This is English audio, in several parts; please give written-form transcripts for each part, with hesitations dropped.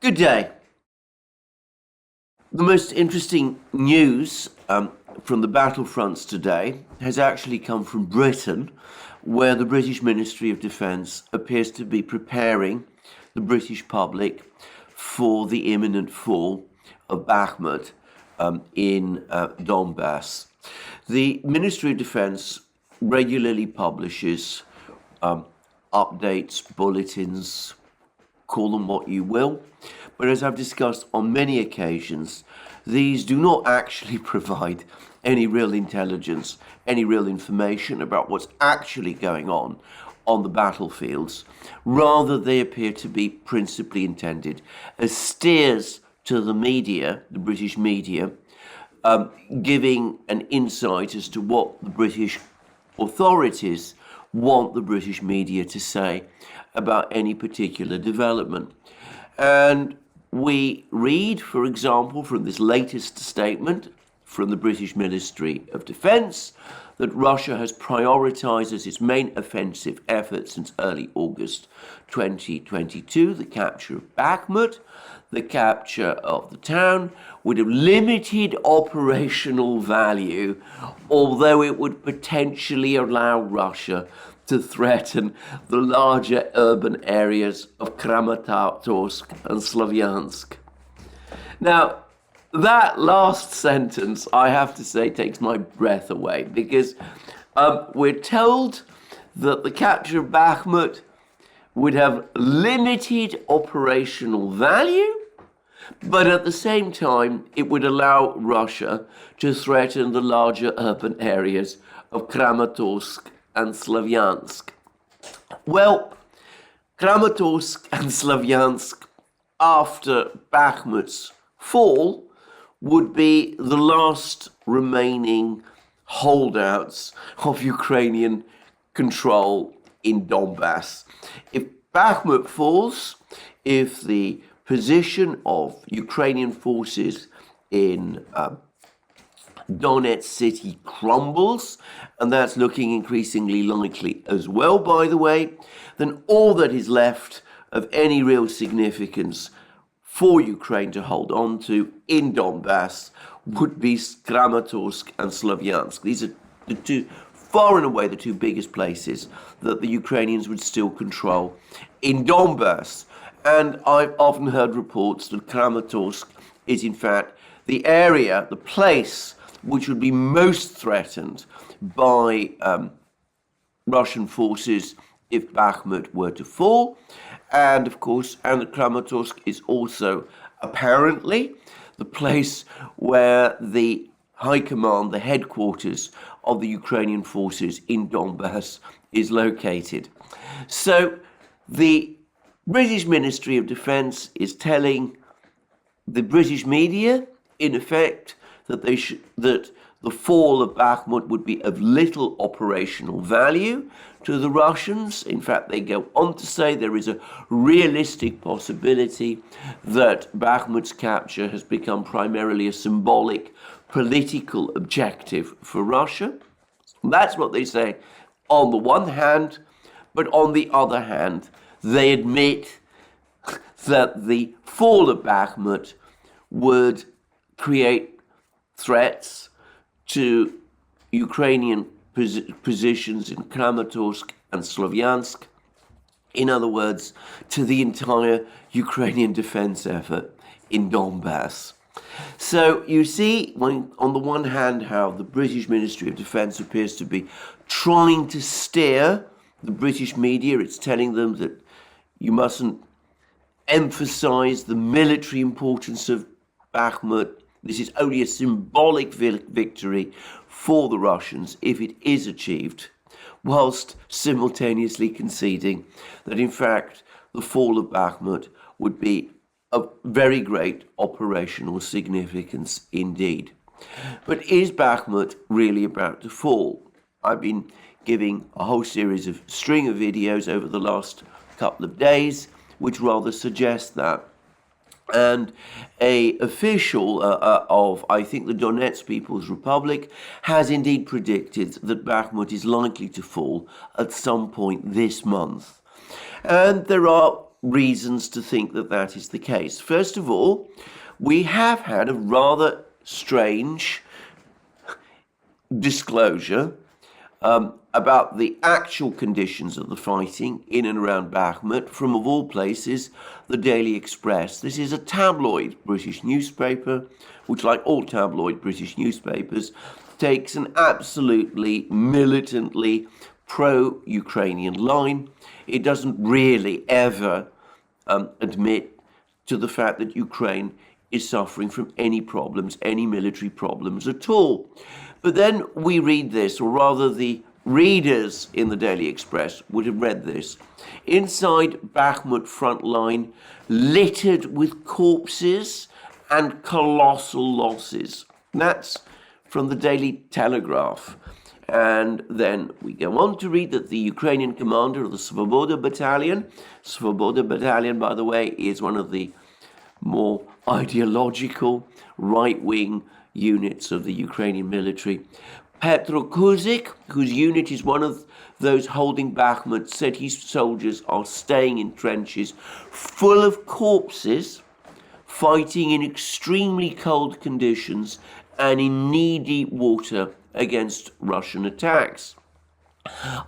Good day. The most interesting news from the battlefronts today has actually come from Britain, where the British Ministry of Defence appears to be preparing the British public for the imminent fall of Bakhmut in Donbass. The Ministry of Defence regularly publishes updates, bulletins, call them what you will, but as I've discussed on many occasions, these do not actually provide any real intelligence, any real information about what's actually going on the battlefields. Rather, they appear to be principally intended as steers to the media, the British media, giving an insight as to what the British authorities want the British media to say about any particular development. And we read, for example, from this latest statement from the British Ministry of Defence that Russia has prioritised as its main offensive effort since early August 2022 the capture of Bakhmut, the capture of the town would have limited operational value, although it would potentially allow Russia to threaten the larger urban areas of Kramatorsk and Slavyansk. Now, that last sentence, I have to say, takes my breath away, because we're told that the capture of Bakhmut would have limited operational value, but at the same time, it would allow Russia to threaten the larger urban areas of Kramatorsk and Slavyansk. Well, Kramatorsk and Slavyansk, after Bakhmut's fall, would be the last remaining holdouts of Ukrainian control in Donbass. If Bakhmut falls, if the position of Ukrainian forces in Donetsk city crumbles, and that's looking increasingly likely as well, by the way, then all that is left of any real significance for Ukraine to hold on to in Donbass would be Kramatorsk and Slavyansk. These are the two, far and away, the two biggest places that the Ukrainians would still control in Donbass. And I've often heard reports that Kramatorsk is in fact the area, the place which would be most threatened by Russian forces if Bakhmut were to fall. And of course, and Kramatorsk is also apparently the place where the high command, the headquarters of the Ukrainian forces in Donbass is located. So the British Ministry of Defence is telling the British media, in effect, that that the fall of Bakhmut would be of little operational value to the Russians. In fact, they go on to say there is a realistic possibility that Bakhmut's capture has become primarily a symbolic political objective for Russia. That's what they say on the one hand, but on the other hand, they admit that the fall of Bakhmut would create threats to Ukrainian positions in Kramatorsk and Slavyansk. In other words, to the entire Ukrainian defense effort in Donbass. So you see, on the one hand, how the British Ministry of Defence appears to be trying to steer the British media. It's telling them that you mustn't emphasize the military importance of Bakhmut. This is only a symbolic victory for the Russians if it is achieved, whilst simultaneously conceding that in fact the fall of Bakhmut would be of very great operational significance indeed. But is Bakhmut really about to fall? I've been giving a whole series of string of videos over the last couple of days which rather suggest that. And a official of, I think, the Donetsk People's Republic has indeed predicted that Bakhmut is likely to fall at some point this month. And there are reasons to think that that is the case. First of all, we have had a rather strange disclosure about the actual conditions of the fighting in and around Bakhmut from, of all places, the Daily Express. This is a tabloid British newspaper, which, like all tabloid British newspapers, takes an absolutely militantly pro-Ukrainian line. It doesn't really ever admit to the fact that Ukraine is suffering from any problems, any military problems at all. But then we read this, or rather the readers in the Daily Express would have read this. Inside Bakhmut front line, littered with corpses and colossal losses. That's from the Daily Telegraph. And then we go on to read that the Ukrainian commander of the Svoboda Battalion, by the way, is one of the more ideological right-wing units of the Ukrainian military. Petro Kuzik, whose unit is one of those holding Bakhmut, said his soldiers are staying in trenches full of corpses, fighting in extremely cold conditions and in knee-deep water against Russian attacks.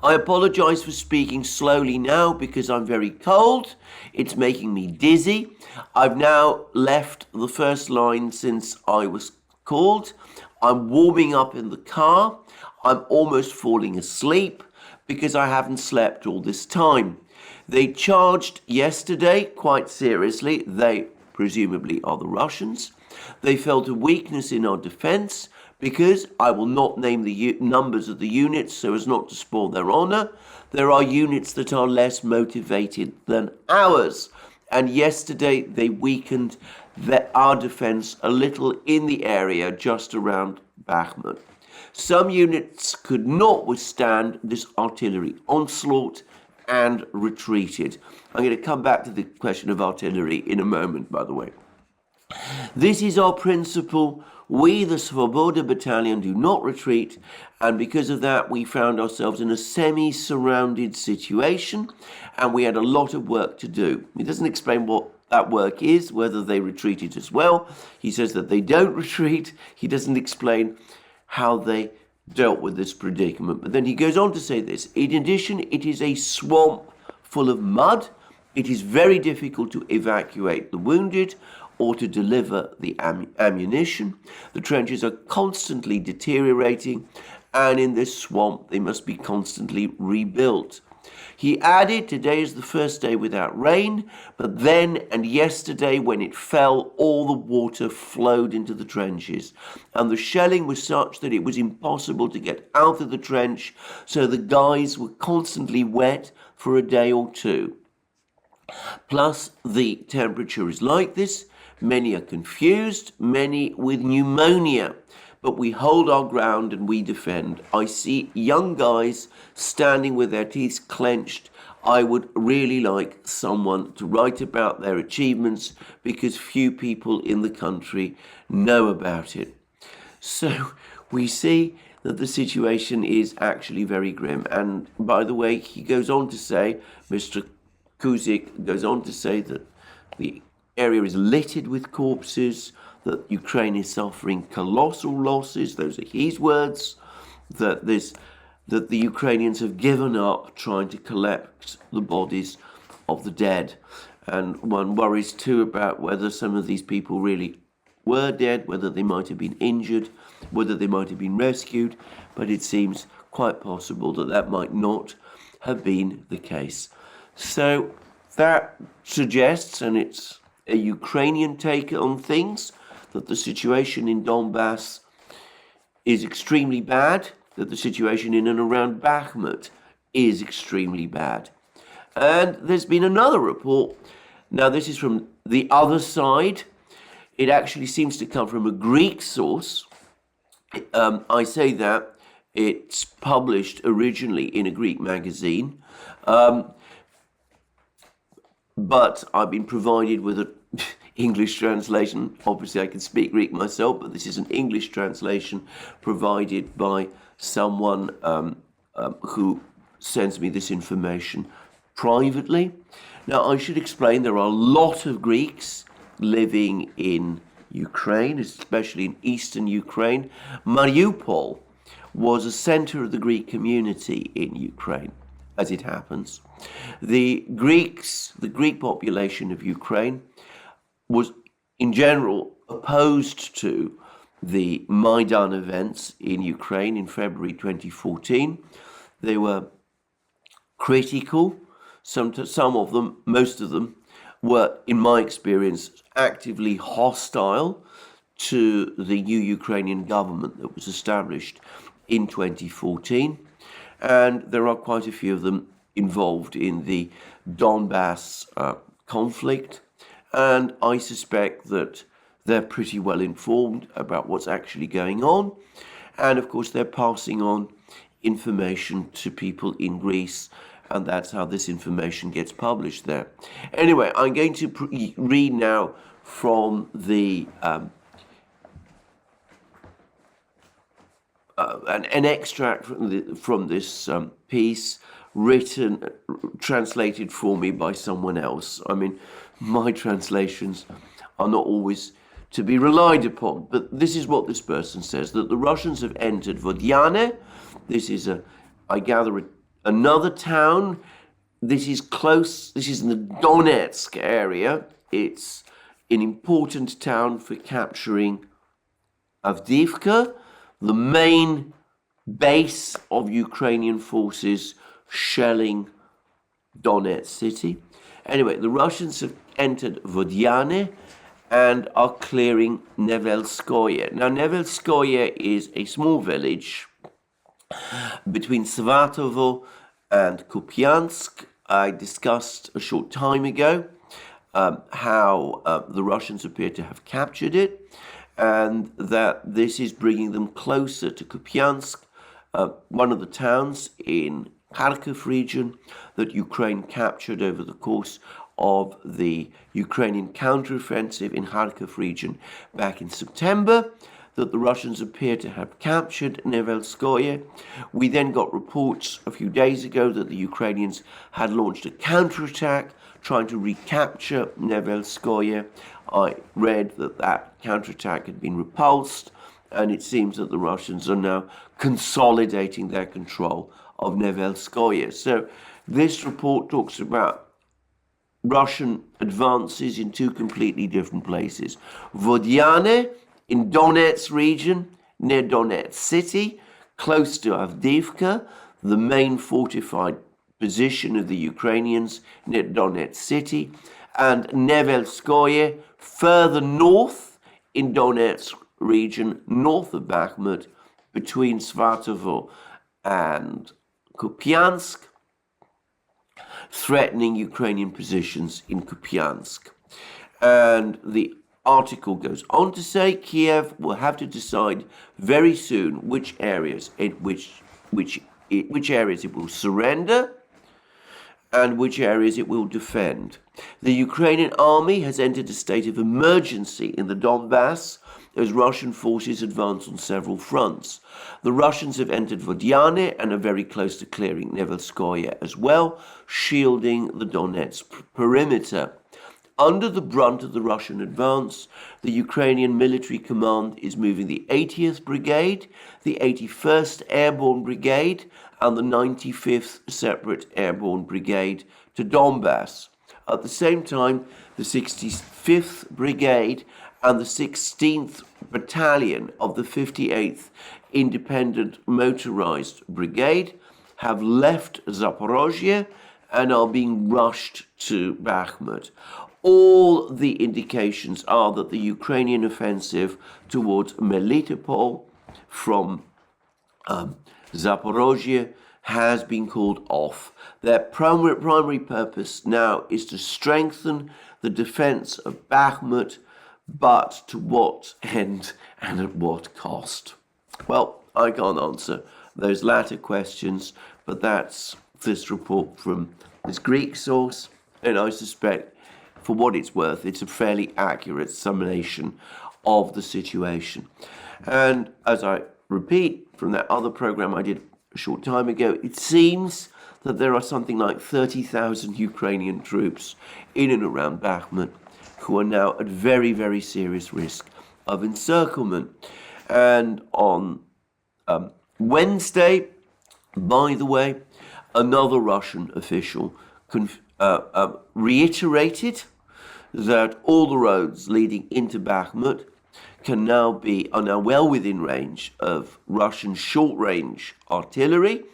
I apologize for speaking slowly now because I'm very cold. It's making me dizzy. I've now left the first line since I was called. I'm warming up in the car. I'm almost falling asleep because I haven't slept all this time. They charged yesterday quite seriously. They presumably are the Russians. They felt a weakness in our defense because I will not name the numbers of the units so as not to spoil their honor. There are units that are less motivated than ours. And yesterday they weakened our defense a little in the area just around Bakhmut. Some units could not withstand this artillery onslaught and retreated. I'm going to come back to the question of artillery in a moment, by the way. This is our principle. We, the Svoboda Battalion, do not retreat, and because of that, we found ourselves in a semi-surrounded situation, and we had a lot of work to do. He doesn't explain what that work is, whether they retreated as well. He says that they don't retreat. He doesn't explain how they dealt with this predicament. But then he goes on to say this. In addition, it is a swamp full of mud. It is very difficult to evacuate the wounded or to deliver the ammunition. The trenches are constantly deteriorating, and in this swamp they must be constantly rebuilt. He added, today is the first day without rain, but then and yesterday when it fell, all the water flowed into the trenches, and the shelling was such that it was impossible to get out of the trench, so the guys were constantly wet for a day or two. Plus, the temperature is like this. Many are confused, many with pneumonia, but we hold our ground and we defend. I see young guys standing with their teeth clenched. I would really like someone to write about their achievements because few people in the country know about it. So we see that the situation is actually very grim. And by the way, he goes on to say, Mr. Kuzik goes on to say that the area is littered with corpses, that Ukraine is suffering colossal losses, those are his words, that the Ukrainians have given up trying to collect the bodies of the dead. And one worries too about whether some of these people really were dead, whether they might have been injured, whether they might have been rescued, but it seems quite possible that that might not have been the case. So that suggests, and it's a Ukrainian take on things, that the situation in Donbass is extremely bad, that the situation in and around Bakhmut is extremely bad. And there's been another report. Now, this is from the other side. It actually seems to come from a Greek source. I say that it's published originally in a Greek magazine, but I've been provided with an English translation. Obviously, I can speak Greek myself, but this is an English translation provided by someone who sends me this information privately. Now, I should explain there are a lot of Greeks living in Ukraine, especially in eastern Ukraine. Mariupol was a center of the Greek community in Ukraine, as it happens. The Greek population of Ukraine was in general opposed to the Maidan events in Ukraine in February 2014. They were critical. Some of them, most of them, were, in my experience, actively hostile to the new Ukrainian government that was established in 2014. And there are quite a few of them involved in the Donbass conflict. And I suspect that they're pretty well informed about what's actually going on. And of course, they're passing on information to people in Greece, and that's how this information gets published there. Anyway, I'm going to read now from the an extract from this piece translated for me by someone else. I mean, my translations are not always to be relied upon, but this is what this person says, that the Russians have entered Vodyane. This is I gather, another town. This is in the Donetsk area. It's an important town for capturing Avdiivka, the main base of Ukrainian forces shelling Donetsk city. Anyway, the Russians have entered Vodyane and are clearing Nevelskoye. Now, Nevelskoye is a small village between Svatovo and Kupiansk. I discussed a short time ago how the Russians appear to have captured it, and that this is bringing them closer to Kupiansk, one of the towns in Kharkiv region that Ukraine captured over the course of the Ukrainian counteroffensive in Kharkiv region back in September, that the Russians appear to have captured Nevelskoye. We then got reports a few days ago that the Ukrainians had launched a counterattack trying to recapture Nevelskoye. I read that counterattack had been repulsed, and it seems that the Russians are now consolidating their control of Nevelskoye. So this report talks about Russian advances in two completely different places. Vodyane in Donetsk region, near Donetsk city, close to Avdiivka, the main fortified position of the Ukrainians near Donetsk city, and Nevelskoye further north in Donetsk region, north of Bakhmut, between Svatovo and Kupiansk, threatening Ukrainian positions in Kupiansk. And the article goes on to say Kiev will have to decide very soon which areas it will surrender and which areas it will defend. The Ukrainian army has entered a state of emergency in the Donbass as Russian forces advance on several fronts. The Russians have entered Vodyane and are very close to clearing Nevelskoye as well, shielding the Donetsk perimeter. Under the brunt of the Russian advance, the Ukrainian military command is moving the 80th Brigade, the 81st Airborne Brigade, and the 95th Separate Airborne Brigade to Donbass. At the same time, the 65th Brigade and the 16th Battalion of the 58th Independent Motorized Brigade have left Zaporozhye and are being rushed to Bakhmut. All the indications are that the Ukrainian offensive towards Melitopol from Zaporozhye has been called off. Their primary purpose now is to strengthen the defense of Bakhmut, but to what end and at what cost? Well, I can't answer those latter questions, but that's this report from this Greek source, and I suspect, for what it's worth, it's a fairly accurate summation of the situation. And as I repeat from that other program I did a short time ago, it seems that there are something like 30,000 Ukrainian troops in and around Bakhmut who are now at very, very serious risk of encirclement. And on Wednesday, by the way, another Russian official reiterated that all the roads leading into Bakhmut are now well within range of Russian short-range artillery,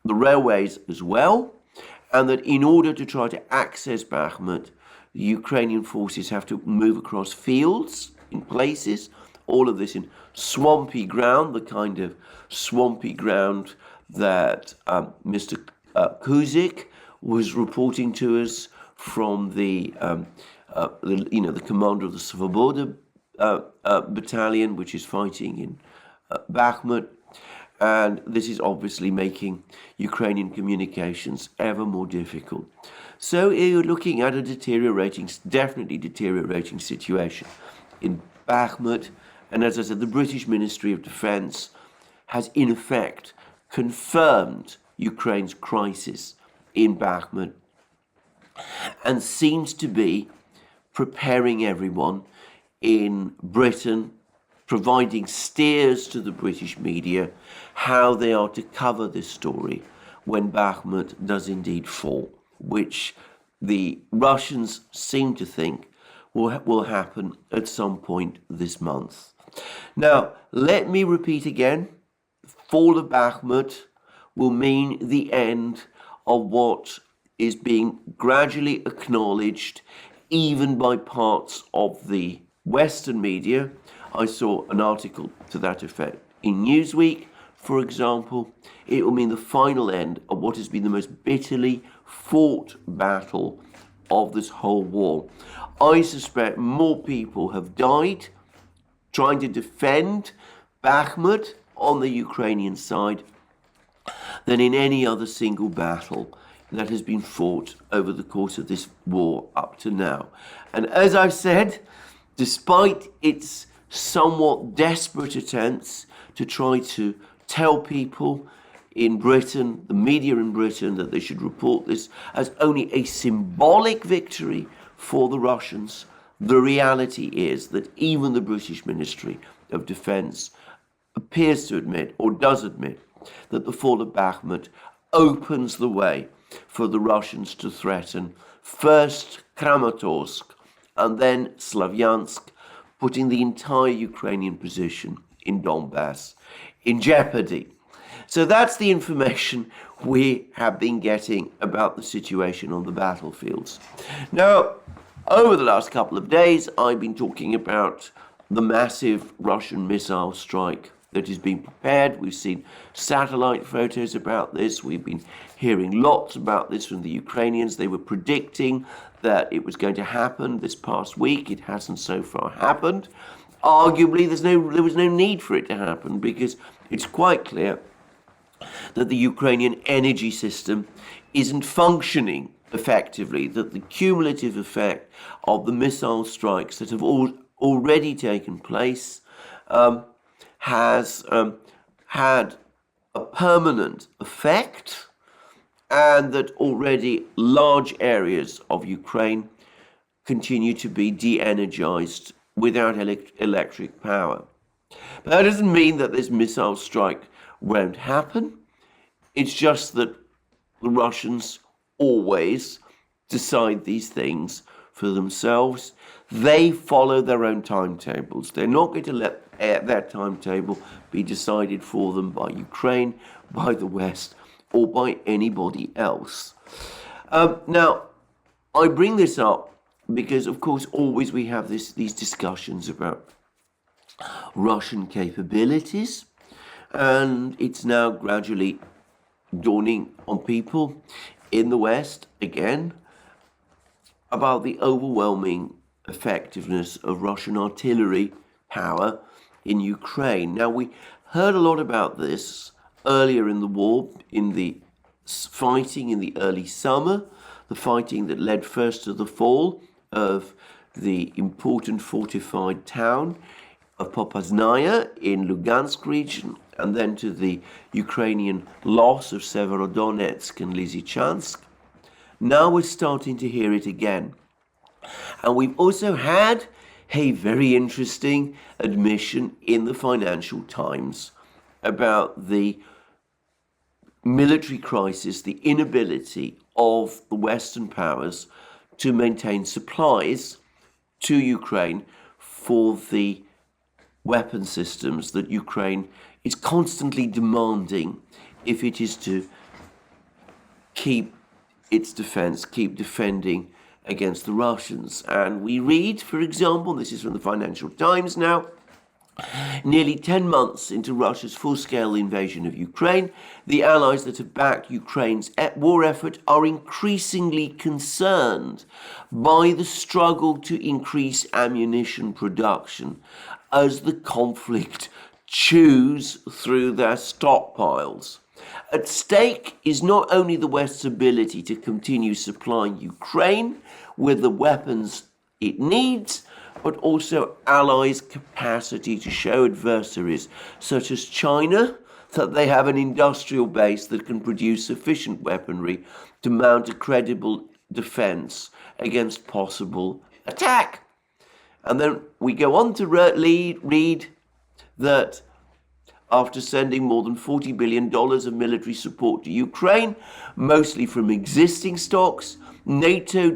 the railways as well, and that in order to try to access Bakhmut, the Ukrainian forces have to move across fields in places, all of this in swampy ground, the kind of swampy ground that Mr. Kuzik was reporting to us from the commander of the Svoboda battalion, which is fighting in Bakhmut. And this is obviously making Ukrainian communications ever more difficult. So you're looking at a definitely deteriorating situation in Bakhmut. And as I said, the British Ministry of Defence has in effect confirmed Ukraine's crisis in Bakhmut and seems to be preparing everyone in Britain, providing steers to the British media how they are to cover this story when Bakhmut does indeed fall, which the Russians seem to think will happen at some point this month. Now, let me repeat again, fall of Bakhmut will mean the end of what is being gradually acknowledged even by parts of the Western media. I saw an article to that effect in Newsweek, for example. It will mean the final end of what has been the most bitterly fought battle of this whole war. I suspect more people have died trying to defend Bakhmut on the Ukrainian side than in any other single battle that has been fought over the course of this war up to now. And as I've said, despite its somewhat desperate attempts to try to tell people in Britain, the media in Britain, that they should report this as only a symbolic victory for the Russians, the reality is that even the British Ministry of Defence appears to admit, or does admit, that the fall of Bakhmut opens the way for the Russians to threaten first Kramatorsk and then Slavyansk, putting the entire Ukrainian position in Donbass in jeopardy. So that's the information we have been getting about the situation on the battlefields. Now, over the last couple of days, I've been talking about the massive Russian missile strike that is being prepared. We've seen satellite photos about this. We've been hearing lots about this from the Ukrainians. They were predicting that it was going to happen this past week. It hasn't so far happened. Arguably, there was no need for it to happen because it's quite clear that the Ukrainian energy system isn't functioning effectively, that the cumulative effect of the missile strikes that have already taken place has had a permanent effect, and that already large areas of Ukraine continue to be de-energized without electric power. But that doesn't mean that this missile strike won't happen. It's just that the Russians always decide these things for themselves. They follow their own timetables. They're not going to let that timetable be decided for them by Ukraine, by the West, or by anybody else. Now, I bring this up because, of course, always we have these discussions about Russian capabilities, and it's now gradually dawning on people in the West again about the overwhelming effectiveness of Russian artillery power in Ukraine. Now, we heard a lot about this earlier in the war, in the fighting in the early summer, the fighting that led first to the fall of the important fortified town of Popasnaya in Lugansk region, and then to the Ukrainian loss of Severodonetsk and Lysychansk. Now we're starting to hear it again. And we've also had a very interesting admission in the Financial Times about the military crisis, the inability of the Western powers to maintain supplies to Ukraine for the weapon systems that Ukraine is constantly demanding if it is to keep its defense, keep defending against the Russians. And we read, for example, this is from the Financial Times now, nearly 10 months into Russia's full-scale invasion of Ukraine, the allies that have backed Ukraine's war effort are increasingly concerned by the struggle to increase ammunition production as the conflict chews through their stockpiles. At stake is not only the West's ability to continue supplying Ukraine with the weapons it needs, but also allies' capacity to show adversaries, such as China, that they have an industrial base that can produce sufficient weaponry to mount a credible defense against possible attack. And then we go on to read that after sending more than $40 billion of military support to Ukraine, mostly from existing stocks, NATO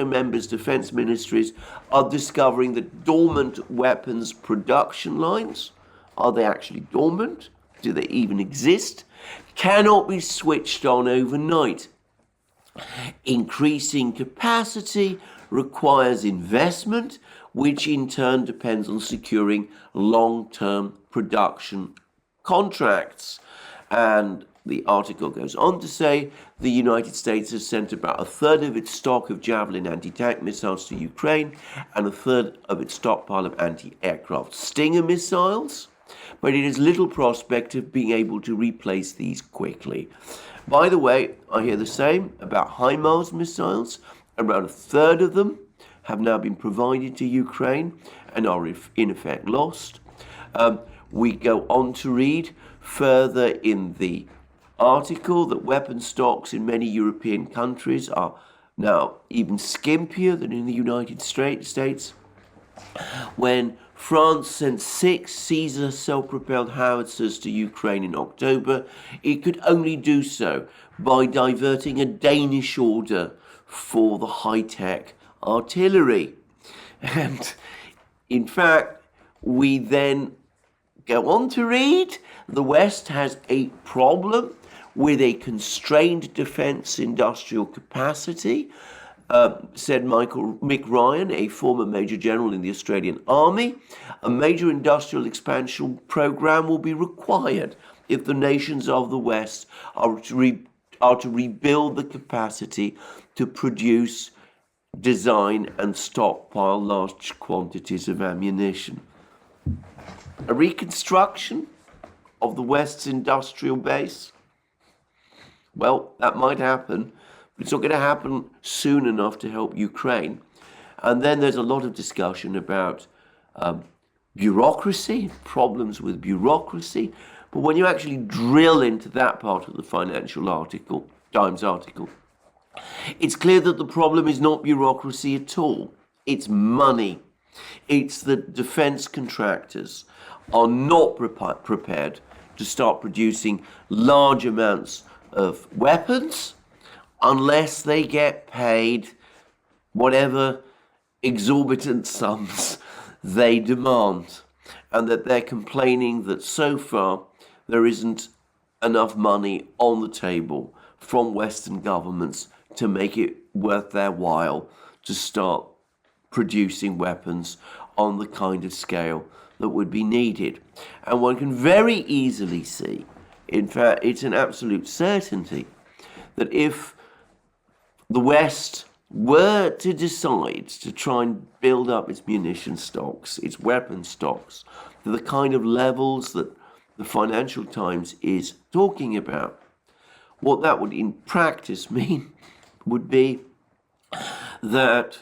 members' defense ministries are discovering that dormant weapons production lines, are they actually dormant? Do they even exist? Cannot be switched on overnight. Increasing capacity requires investment, which in turn depends on securing long-term production contracts. And the article goes on to say the United States has sent about a third of its stock of Javelin anti-tank missiles to Ukraine and a third of its stockpile of anti-aircraft Stinger missiles, but it has little prospect of being able to replace these quickly. By the way, I hear the same about HIMARS missiles. Around a third of them have now been provided to Ukraine and are in effect lost. We go on to read further in the article that weapon stocks in many European countries are now even skimpier than in the United States. When France sent 6 Caesar self-propelled howitzers to Ukraine in October, it could only do so by diverting a Danish order for the high-tech artillery. And in fact, we then go on to read the West has a problem with a constrained defense industrial capacity, said Mick Ryan, a former Major General in the Australian Army. A major industrial expansion program will be required if the nations of the West are to rebuild the capacity to produce, design and stockpile large quantities of ammunition. A reconstruction of the West's industrial base? Well, that might happen, but it's not going to happen soon enough to help Ukraine. And then there's a lot of discussion about bureaucracy, problems with bureaucracy. But when you actually drill into that part of the Financial Times article, it's clear that the problem is not bureaucracy at all. It's money. It's that defense contractors are not prepared to start producing large amounts of weapons unless they get paid whatever exorbitant sums they demand, and that they're complaining that so far there isn't enough money on the table from Western governments to make it worth their while to start producing weapons on the kind of scale that would be needed. And one can very easily see, in fact, it's an absolute certainty, that if the West were to decide to try and build up its munition stocks, its weapon stocks, to the kind of levels that the Financial Times is talking about, what that would in practice mean would be that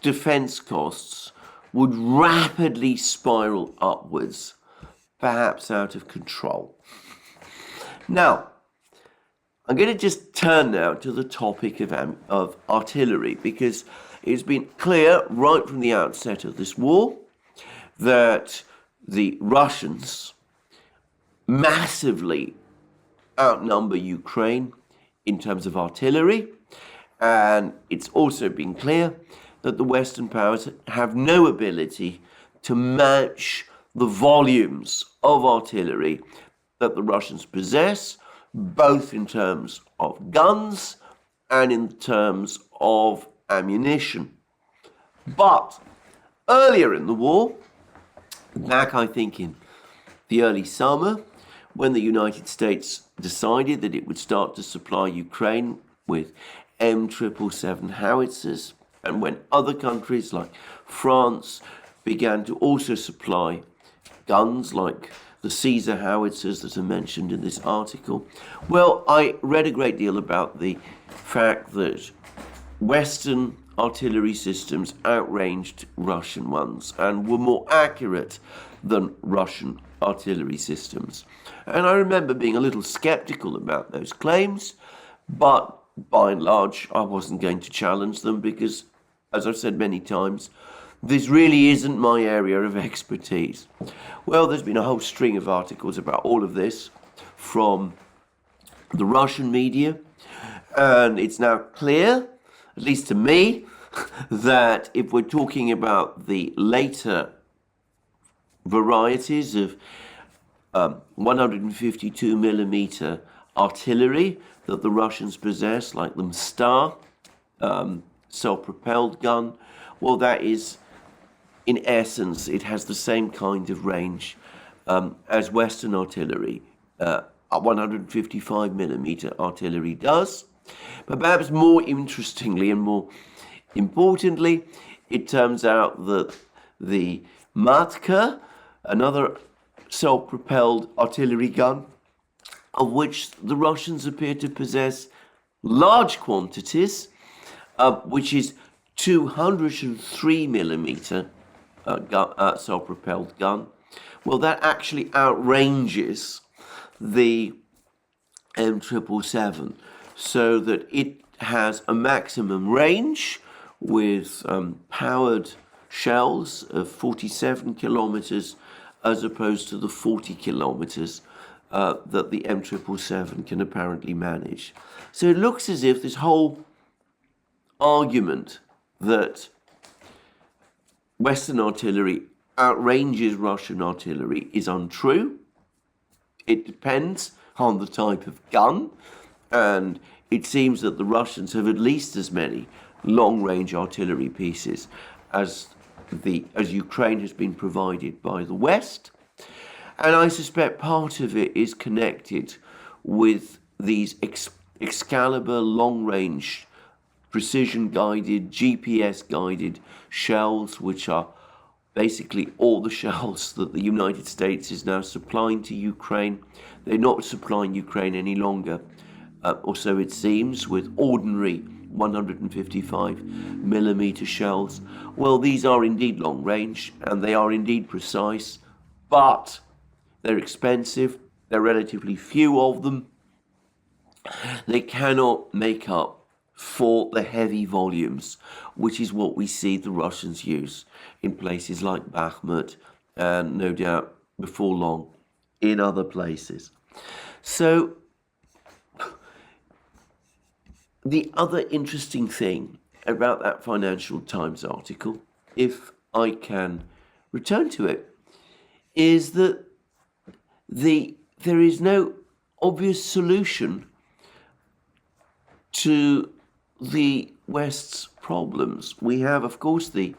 defense costs would rapidly spiral upwards perhaps out of control. Now, I'm going to just turn now to the topic of artillery, because it's been clear right from the outset of this war that the Russians massively outnumber Ukraine in terms of artillery, and it's also been clear that the Western powers have no ability to match the volumes of artillery that the Russians possess, both in terms of guns and in terms of ammunition. But earlier in the war, back I think in the early summer, when the United States decided that it would start to supply Ukraine with M777 howitzers, and when other countries like France began to also supply guns like the Caesar howitzers that are mentioned in this article, well, I read a great deal about the fact that Western artillery systems outranged Russian ones and were more accurate than Russian artillery systems. And I remember being a little skeptical about those claims, but by and large, I wasn't going to challenge them because, as I've said many times, this really isn't my area of expertise. Well, there's been a whole string of articles about all of this from the Russian media, and it's now clear, at least to me, that if we're talking about the later varieties of 152 millimeter artillery that the Russians possess, like the Star self-propelled gun, well, that is, in essence, it has the same kind of range as Western artillery, 155 millimeter artillery does. But perhaps more interestingly and more importantly, it turns out that the Matka, another self-propelled artillery gun, of which the Russians appear to possess large quantities, which is 203 millimeter self-propelled gun, well, that actually outranges the M777, so that it has a maximum range with powered shells of 47 kilometers as opposed to the 40 kilometers that the M777 can apparently manage. So it looks as if this whole argument that Western artillery outranges Russian artillery is untrue. It depends on the type of gun, and it seems that the Russians have at least as many long-range artillery pieces as Ukraine has been provided by the West. And I suspect part of it is connected with these Excalibur long-range, precision-guided, GPS-guided shells, which are basically all the shells that the United States is now supplying to Ukraine. They're not supplying Ukraine any longer, or so it seems, with ordinary 155 millimeter shells. Well, these are indeed long range and they are indeed precise, but they're expensive. There are relatively few of them. They cannot make up for the heavy volumes, which is what we see the Russians use in places like Bakhmut and no doubt before long in other places. So the other interesting thing about that Financial Times article, if I can return to it, is that there is no obvious solution to the West's problems. We have, of course, the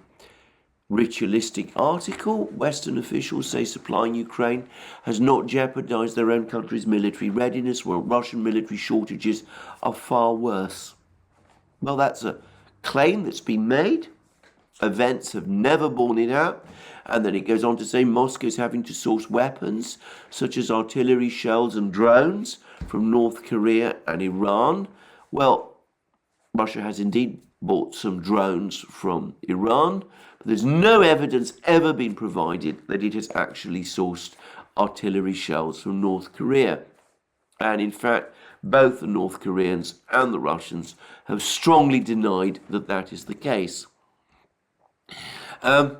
ritualistic article. Western officials say supplying Ukraine has not jeopardized their own country's military readiness, while Russian military shortages are far worse. Well, that's a claim that's been made. Events have never borne it out. And then it goes on to say Moscow is having to source weapons such as artillery shells and drones from North Korea and Iran. Well, Russia has indeed bought some drones from Iran, but there's no evidence ever been provided that it has actually sourced artillery shells from North Korea. And in fact, both the North Koreans and the Russians have strongly denied that that is the case. And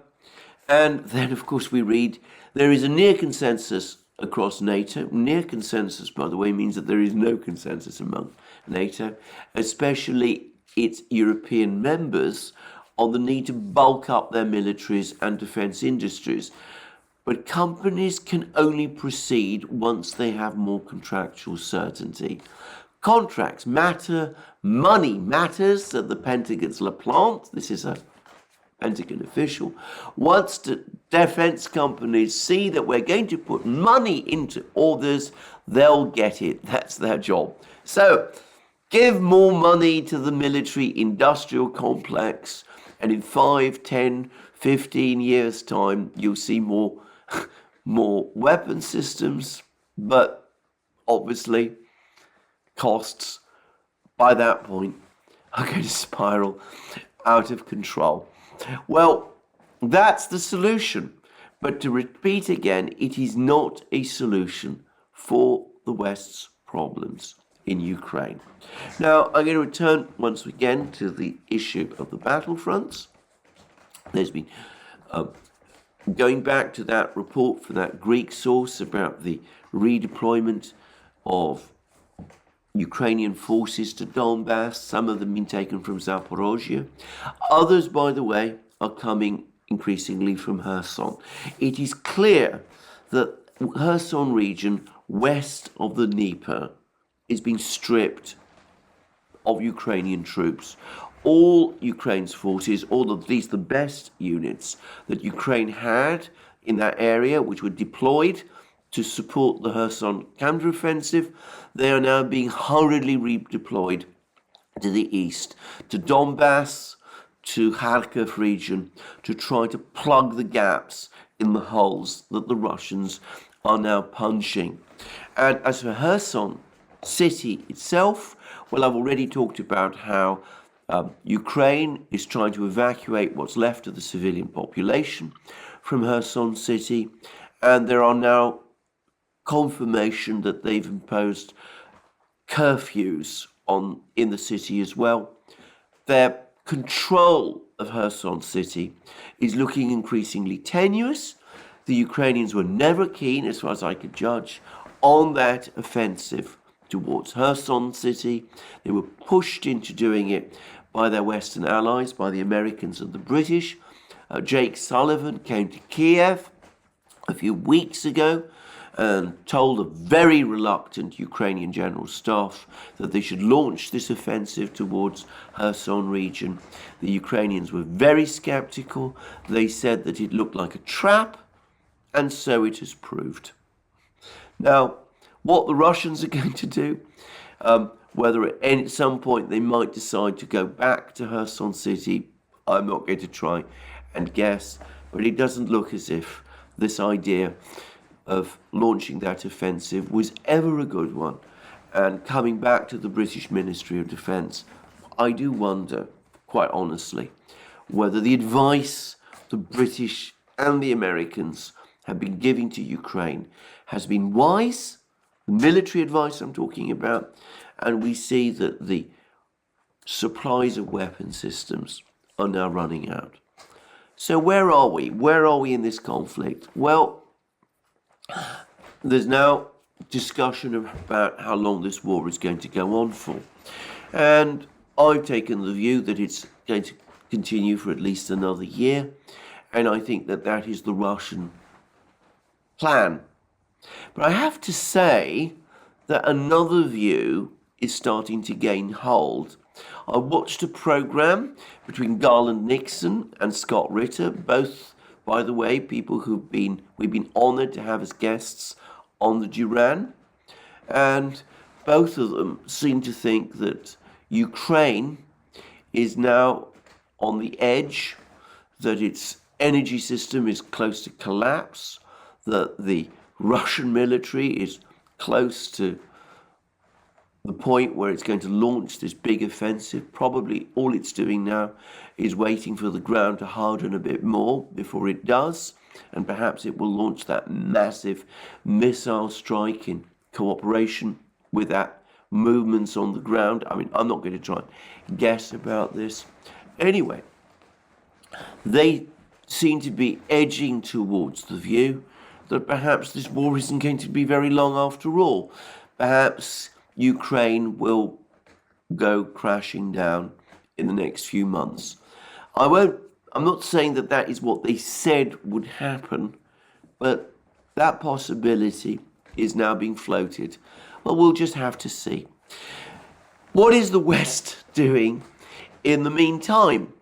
then, of course, we read there is a near consensus across NATO. Near consensus, by the way, means that there is no consensus among NATO, especially its European members, on the need to bulk up their militaries and defence industries. But companies can only proceed once they have more contractual certainty. Contracts matter, money matters, said the Pentagon's LaPlante. This is a Pentagon official. Once the defence companies see that we're going to put money into orders, they'll get it. That's their job. So give more money to the military industrial complex, and in 5, 10, 15 years' time, you'll see more weapon systems, but obviously costs by that point are going to spiral out of control. Well, that's the solution. But to repeat again, it is not a solution for the West's problems in Ukraine. Now, I'm going to return once again to the issue of the battlefronts. There's been going back to that report from that Greek source about the redeployment of Ukrainian forces to Donbass. Some of them being taken from Zaporozhye. Others, by the way, are coming increasingly from Kherson. It is clear that Kherson region west of the Dnieper is being stripped of Ukrainian troops. All Ukraine's forces, or at least the best units that Ukraine had in that area, which were deployed to support the Kherson counteroffensive, they are now being hurriedly redeployed to the east, to Donbass, to Kharkiv region, to try to plug the gaps in the holes that the Russians are now punching. And as for Kherson city itself, well, I've already talked about how Ukraine is trying to evacuate what's left of the civilian population from Kherson city, and there are now confirmation that they've imposed curfews in the city as well. Their control of Kherson city is looking increasingly tenuous. The Ukrainians were never keen, as far as I could judge, on that offensive towards Kherson city. They were pushed into doing it by their Western allies, by the Americans and the British. Jake Sullivan came to Kiev a few weeks ago and told a very reluctant Ukrainian general staff that they should launch this offensive towards Kherson region. The Ukrainians were very skeptical. They said that it looked like a trap, and so it has proved. Now, what the Russians are going to do, whether at some point they might decide to go back to Kherson city, I'm not going to try and guess, but it doesn't look as if this idea of launching that offensive was ever a good one. And coming back to the British Ministry of Defence, I do wonder, quite honestly, whether the advice the British and the Americans have been giving to Ukraine has been wise, the military advice I'm talking about, and we see that the supplies of weapon systems are now running out. So where are we? Where are we in this conflict? Well, there's now discussion about how long this war is going to go on for. And I've taken the view that it's going to continue for at least another year. And I think that that is the Russian plan. But I have to say that another view is starting to gain hold. I watched a program between Garland Nixon and Scott Ritter, both, by the way, people we've been honored to have as guests on the Duran. And both of them seem to think that Ukraine is now on the edge, that its energy system is close to collapse, that the Russian military is close to the point where it's going to launch this big offensive. Probably all it's doing now is waiting for the ground to harden a bit more before it does. and perhaps it will launch that massive missile strike in cooperation with that movements on the ground. I mean, I'm not going to try and guess about this. Anyway, they seem to be edging towards the view that perhaps this war isn't going to be very long after all. Perhaps Ukraine will go crashing down in the next few months. I'm not saying that that is what they said would happen, but that possibility is now being floated. Well, we'll just have to see. What is the West doing in the meantime?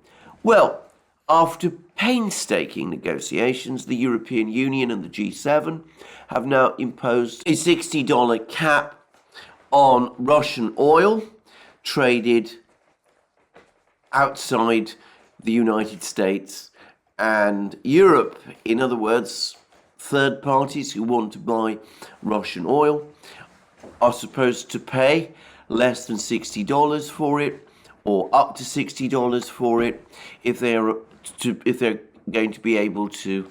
Well, after painstaking negotiations, the European Union and the G7 have now imposed a $60 cap on Russian oil traded outside the United States and Europe. In other words, third parties who want to buy Russian oil are supposed to pay less than $60 for it, or up to $60 for it, if they're going to be able to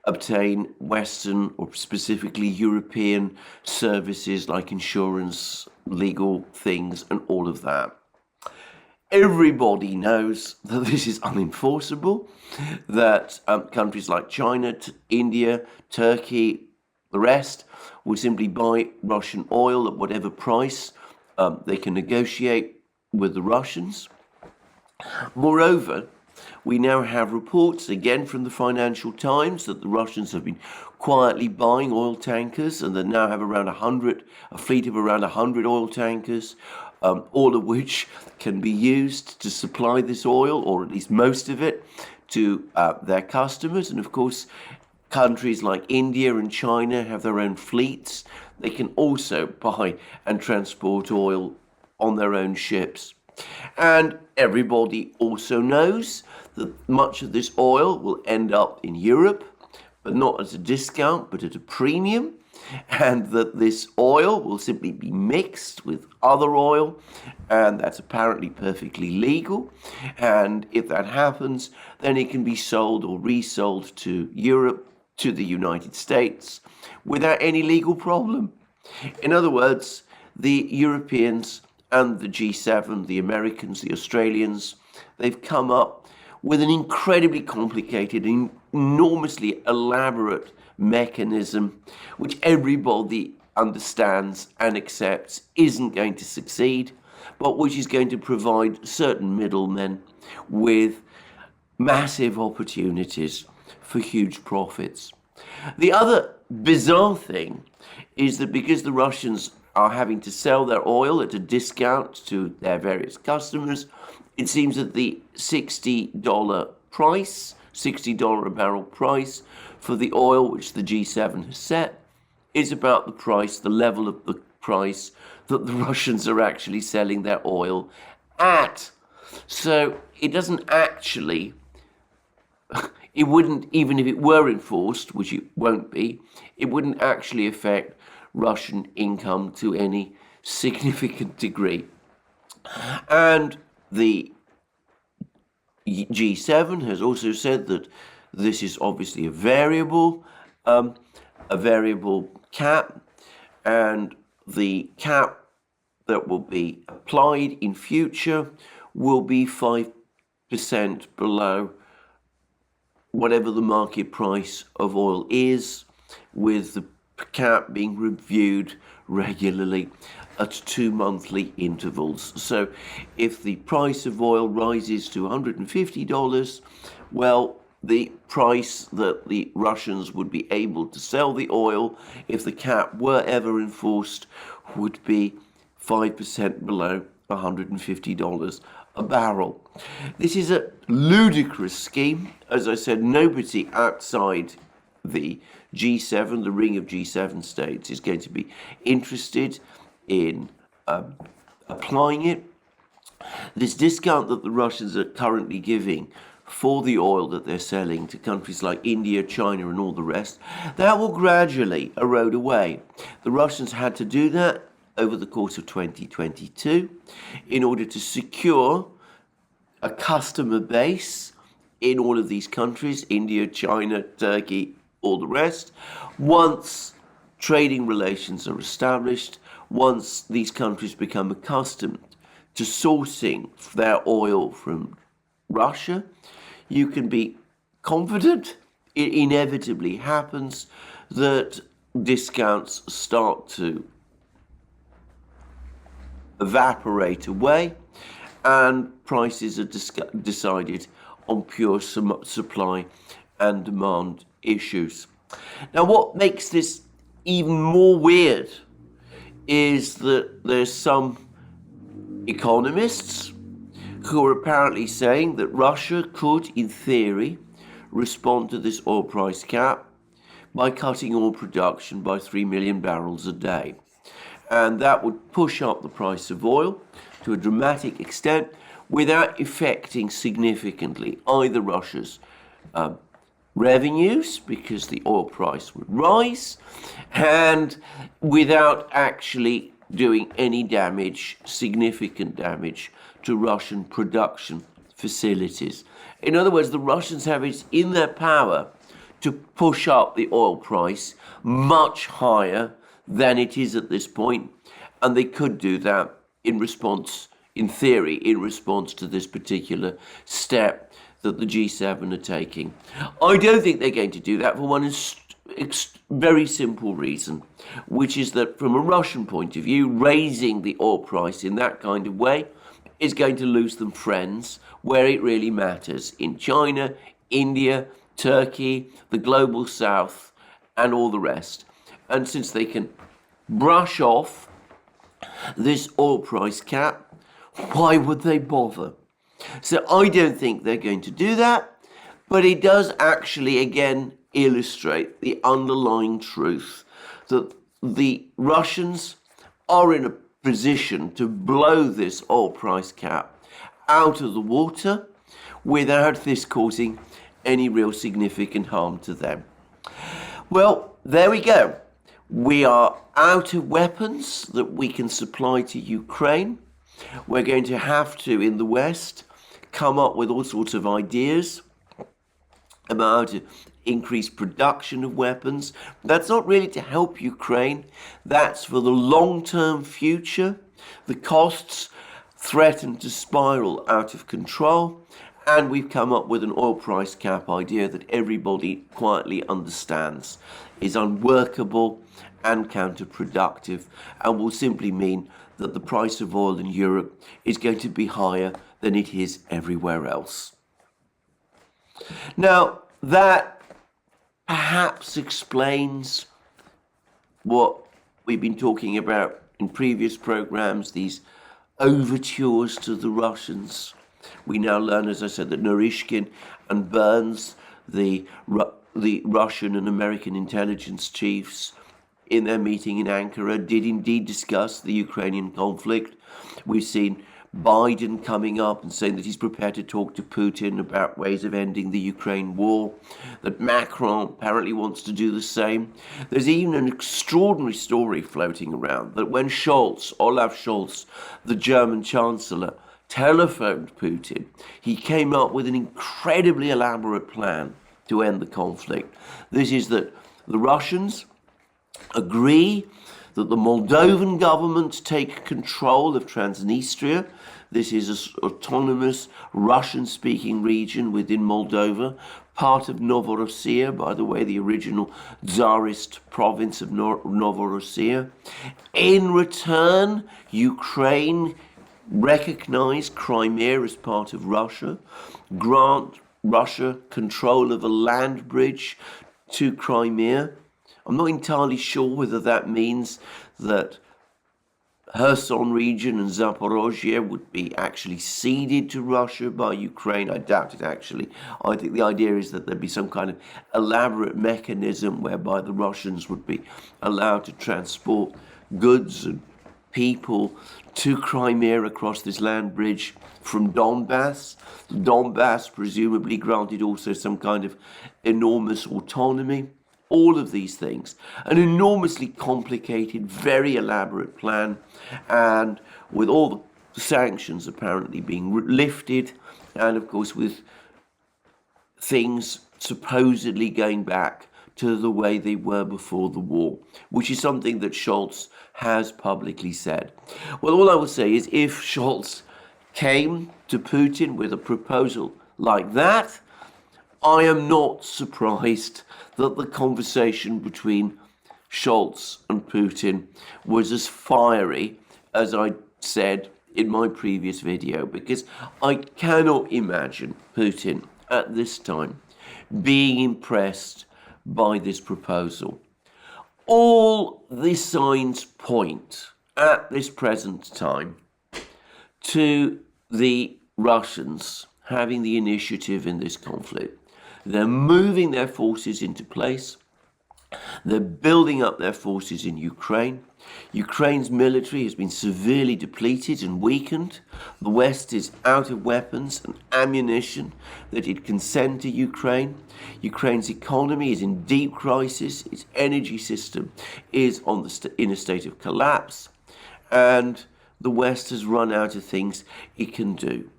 obtain Western or specifically European services like insurance, legal things, and all of that. Everybody knows that this is unenforceable, that countries like China, India, Turkey, the rest will simply buy Russian oil at whatever price they can negotiate with the Russians. Moreover, we now have reports, again from the Financial Times, that the Russians have been quietly buying oil tankers, and they now have a fleet of around 100 oil tankers, all of which can be used to supply this oil, or at least most of it, to their customers. And of course, countries like India and China have their own fleets. They can also buy and transport oil on their own ships. And everybody also knows that much of this oil will end up in Europe, but not at a discount, but at a premium, and that this oil will simply be mixed with other oil, and that's apparently perfectly legal. And if that happens, then it can be sold or resold to Europe, to the United States, without any legal problem. In other words, the Europeans and the G7, the Americans, the Australians, they've come up with an incredibly complicated, enormously elaborate mechanism which everybody understands and accepts isn't going to succeed, but which is going to provide certain middlemen with massive opportunities for huge profits. The other bizarre thing is that because the Russians are having to sell their oil at a discount to their various customers, it seems that the $60 price, $60 a barrel price for the oil which the G7 has set is about the price, the level of the price that the Russians are actually selling their oil at. So it doesn't actually, it wouldn't, even if it were enforced, which it won't be, it wouldn't actually affect Russian income to any significant degree. And the G7 has also said that this is obviously a variable cap, and the cap that will be applied in future will be 5% below whatever the market price of oil is, with the cap being reviewed regularly at 2 monthly intervals. So if the price of oil rises to $150, well, the price that the Russians would be able to sell the oil, if the cap were ever enforced, would be 5% below $150 a barrel. This is a ludicrous scheme. As I said, nobody outside the G7, the ring of G7 states, is going to be interested in applying it. This discount that the Russians are currently giving for the oil that they're selling to countries like India, China, and all the rest, that will gradually erode away. The Russians had to do that over the course of 2022 in order to secure a customer base in all of these countries, India, China, Turkey, all the rest. Once trading relations are established, once these countries become accustomed to sourcing their oil from Russia, you can be confident it inevitably happens that discounts start to evaporate away and prices are decided on pure supply and demand issues. Now, what makes this even more weird is that there's some economists who are apparently saying that Russia could, in theory, respond to this oil price cap by cutting oil production by 3 million barrels a day. And that would push up the price of oil to a dramatic extent without affecting significantly either Russia's revenues, because the oil price would rise, and without actually doing any damage, significant damage, to Russian production facilities. In other words, the Russians have it in their power to push up the oil price much higher than it is at this point, and they could do that in response, in theory, in response to this particular step that the G7 are taking. I don't think they're going to do that for one very simple reason, which is that from a Russian point of view, raising the oil price in that kind of way is going to lose them friends where it really matters, in China, India, Turkey, the global south, and all the rest. And since they can brush off this oil price cap, why would they bother? So I don't think they're going to do that, but it does actually, again, illustrate the underlying truth that the Russians are in a position to blow this oil price cap out of the water without this causing any real significant harm to them. Well, there we go. We are out of weapons that we can supply to Ukraine. We're going to have to, in the West, come up with all sorts of ideas about how to increase production of weapons. That's not really to help Ukraine. That's for the long-term future. The costs threaten to spiral out of control, and we've come up with an oil price cap idea that everybody quietly understands is unworkable and counterproductive, and will simply mean that the price of oil in Europe is going to be higher than it is everywhere else. Now, that perhaps explains what we've been talking about in previous programs, these overtures to the Russians. We now learn, as I said, that Naryshkin and Burns, the Russian and American intelligence chiefs, in their meeting in Ankara, did indeed discuss the Ukrainian conflict. We've seen Biden coming up and saying that he's prepared to talk to Putin about ways of ending the Ukraine war, that Macron apparently wants to do the same. There's even an extraordinary story floating around that when Olaf Scholz, the German Chancellor, telephoned Putin, he came up with an incredibly elaborate plan to end the conflict. This is that the Russians agree that the Moldovan government take control of Transnistria. This is an autonomous Russian-speaking region within Moldova, part of Novorossiya, by the way, the original Tsarist province of Novorossiya. In return, Ukraine recognize Crimea as part of Russia, grant Russia control of a land bridge to Crimea. I'm not entirely sure whether that means that Kherson region and Zaporozhye would be actually ceded to Russia by Ukraine. I doubt it, actually. I think the idea is that there'd be some kind of elaborate mechanism whereby the Russians would be allowed to transport goods and people to Crimea across this land bridge from Donbass. Donbass presumably granted also some kind of enormous autonomy. All of these things, an enormously complicated, very elaborate plan, and with all the sanctions apparently being lifted, and of course with things supposedly going back to the way they were before the war, which is something that Scholz has publicly said. Well, all I will say is if Scholz came to Putin with a proposal like that, I am not surprised that the conversation between Scholz and Putin was as fiery as I said in my previous video, because I cannot imagine Putin at this time being impressed by this proposal. All the signs point at this present time to the Russians having the initiative in this conflict. They're moving their forces into place. They're building up their forces in Ukraine. Ukraine's military has been severely depleted and weakened. The West is out of weapons and ammunition that it can send to Ukraine. Ukraine's economy is in deep crisis. Its energy system is in a state of collapse. And the West has run out of things it can do.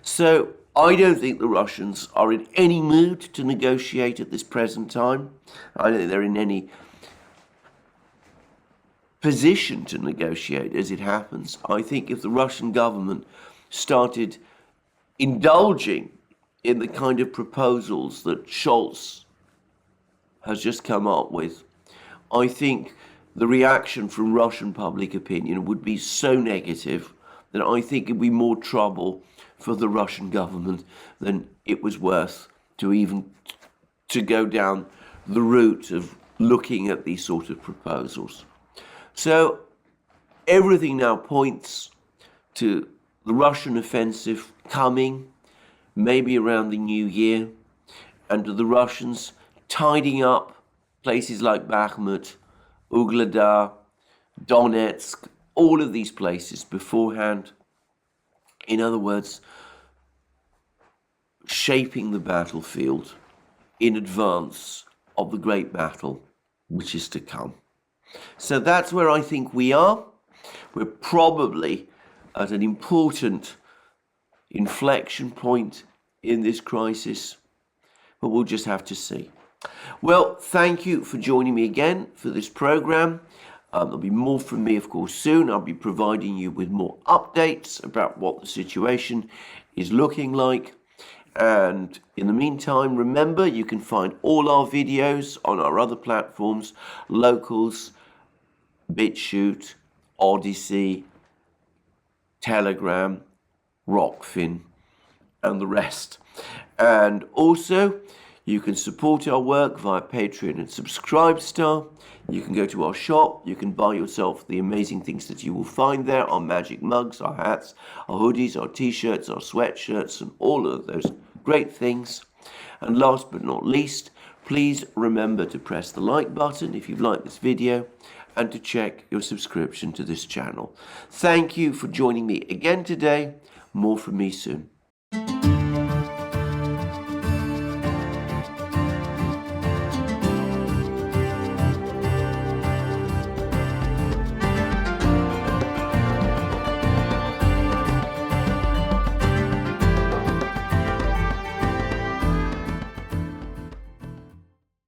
So I don't think the Russians are in any mood to negotiate at this present time. I don't think they're in any position to negotiate as it happens. I think if the Russian government started indulging in the kind of proposals that Scholz has just come up with, I think the reaction from Russian public opinion would be so negative that I think it'd be more trouble for the Russian government than it was worth to go down the route of looking at these sort of proposals. So everything now points to the Russian offensive coming maybe around the new year, and to the Russians tidying up places like Bakhmut, Ugledar, Donetsk, all of these places beforehand. In other words, shaping the battlefield in advance of the great battle which is to come. So that's where I think we are. We're probably at an important inflection point in this crisis, but we'll just have to see. Well, thank you for joining me again for this program. There'll be more from me, of course, soon. I'll be providing you with more updates about what the situation is looking like. And in the meantime, remember, you can find all our videos on our other platforms: Locals, BitChute, ODYSEE, Telegram, Rockfin, and the rest. And also, you can support our work via Patreon and Subscribestar. You can go to our shop. You can buy yourself the amazing things that you will find there: our magic mugs, our hats, our hoodies, our t-shirts, our sweatshirts, and all of those great things. And last but not least, please remember to press the like button if you've liked this video, and to check your subscription to this channel. Thank you for joining me again today. More from me soon.